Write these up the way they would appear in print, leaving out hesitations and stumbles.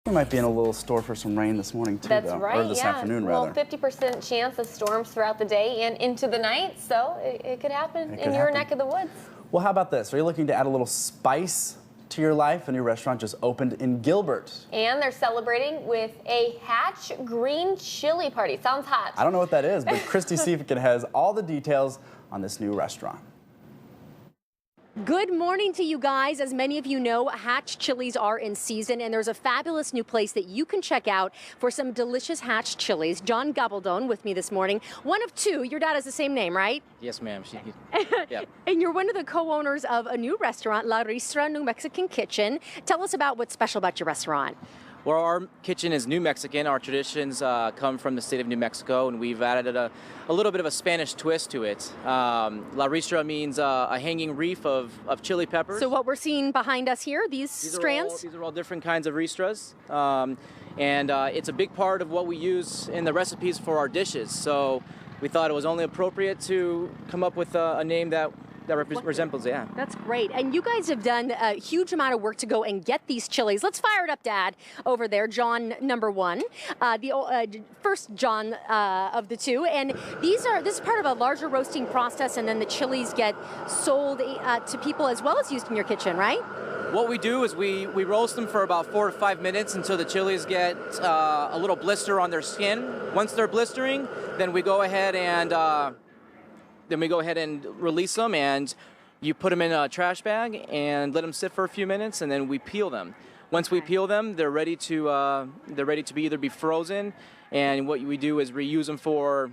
We might be in a little store for some rain this morning too, That's though. right, Or this afternoon, rather. Well, 50% chance of storms throughout the day and into the night, so it could happen in your neck of the woods. Well, how about this? Are you looking to add a little spice to your life? A new restaurant just opened in Gilbert. And they're celebrating with a Hatch green chili party. Sounds hot. I don't know what that is, but Christy Seefican has all the details on this new restaurant. Good morning to you guys. As many of you know, Hatch chilies are in season, and there's a fabulous new place that you can check out for some delicious Hatch chilies. John Gabaldon with me this morning. One of two. Your dad has the same name, right? Yes, ma'am. Yeah. And you're one of the co-owners of a new restaurant, Ristra New Mexican Kitchen. Tell us about what's special about your restaurant. Well, our kitchen is New Mexican. Our traditions come from the state of New Mexico, and we've added a little bit of a Spanish twist to it. La Ristra means a hanging reef of chili peppers. So what we're seeing behind us here, these strands? These are all different kinds of Ristras. And it's a big part of what we use in the recipes for our dishes. So we thought it was only appropriate to come up with a name that resembles it, yeah. That's great. And you guys have done a huge amount of work to go and get these chilies. Let's fire it up, Dad, over there, John number one, the first John of the two. And this is part of a larger roasting process, and then the chilies get sold to people as well as used in your kitchen, right? What we do is we roast them for about 4 to 5 minutes until the chilies get a little blister on their skin. Once they're blistering, then we go ahead and release them, and you put them in a trash bag and let them sit for a few minutes, and then we peel them. Once we peel them, they're ready to either be frozen, and what we do is reuse them for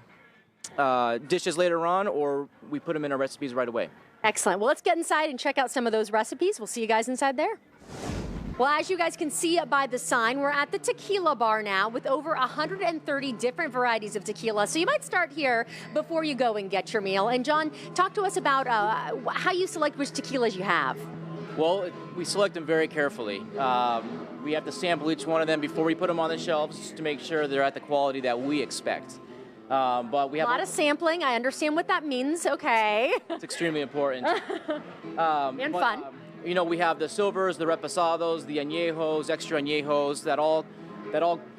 dishes later on, or we put them in our recipes right away. Excellent. Well, let's get inside and check out some of those recipes. We'll see you guys inside there. Well, as you guys can see by the sign, we're at the tequila bar now with over 130 different varieties of tequila. So you might start here before you go and get your meal. And John, talk to us about how you select which tequilas you have. Well, we select them very carefully. We have to sample each one of them before we put them on the shelves just to make sure they're at the quality that we expect. But we have a lot of sampling. I understand what that means. Okay. It's extremely important. And fun. You know, we have the silvers, the reposados, the añejos, extra añejos, that all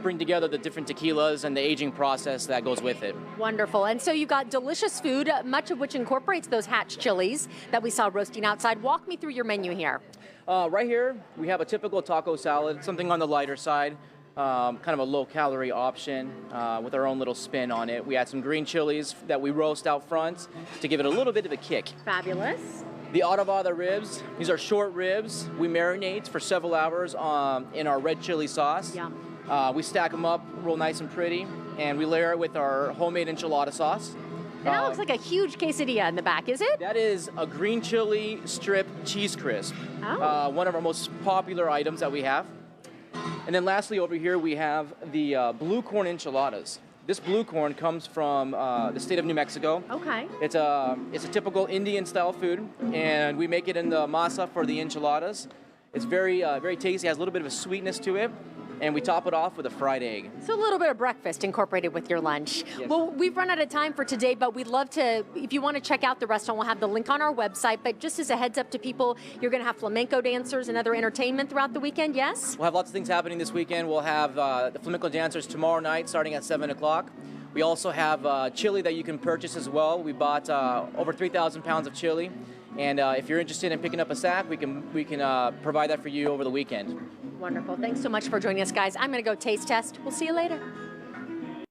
bring together the different tequilas and the aging process that goes with it. Wonderful. And so you've got delicious food, much of which incorporates those Hatch chilies that we saw roasting outside. Walk me through your menu here. Right here, we have a typical taco salad, something on the lighter side, kind of a low-calorie option with our own little spin on it. We add some green chilies that we roast out front to give it a little bit of a kick. Fabulous. The adobada ribs, these are short ribs. We marinate for several hours in our red chili sauce. Yum. We stack them up real nice and pretty, and we layer it with our homemade enchilada sauce. And that looks like a huge quesadilla in the back, is it? That is a green chili strip cheese crisp. Oh. One of our most popular items that we have. And then lastly over here we have the blue corn enchiladas. This blue corn comes from the state of New Mexico. Okay. It's a typical Indian style food, and we make it in the masa for the enchiladas. It's very tasty, has a little bit of a sweetness to it, and we top it off with a fried egg. So a little bit of breakfast incorporated with your lunch. Yes. Well, we've run out of time for today, but we'd love to, if you want to check out the restaurant, we'll have the link on our website. But just as a heads up to people, you're going to have flamenco dancers and other entertainment throughout the weekend, yes? We'll have lots of things happening this weekend. We'll have the flamenco dancers tomorrow night starting at 7 o'clock. We also have chili that you can purchase as well. We bought over 3,000 pounds of chili. And if you're interested in picking up a sack, we can provide that for you over the weekend. Wonderful. Thanks so much for joining us, guys. I'm going to go taste test. We'll see you later.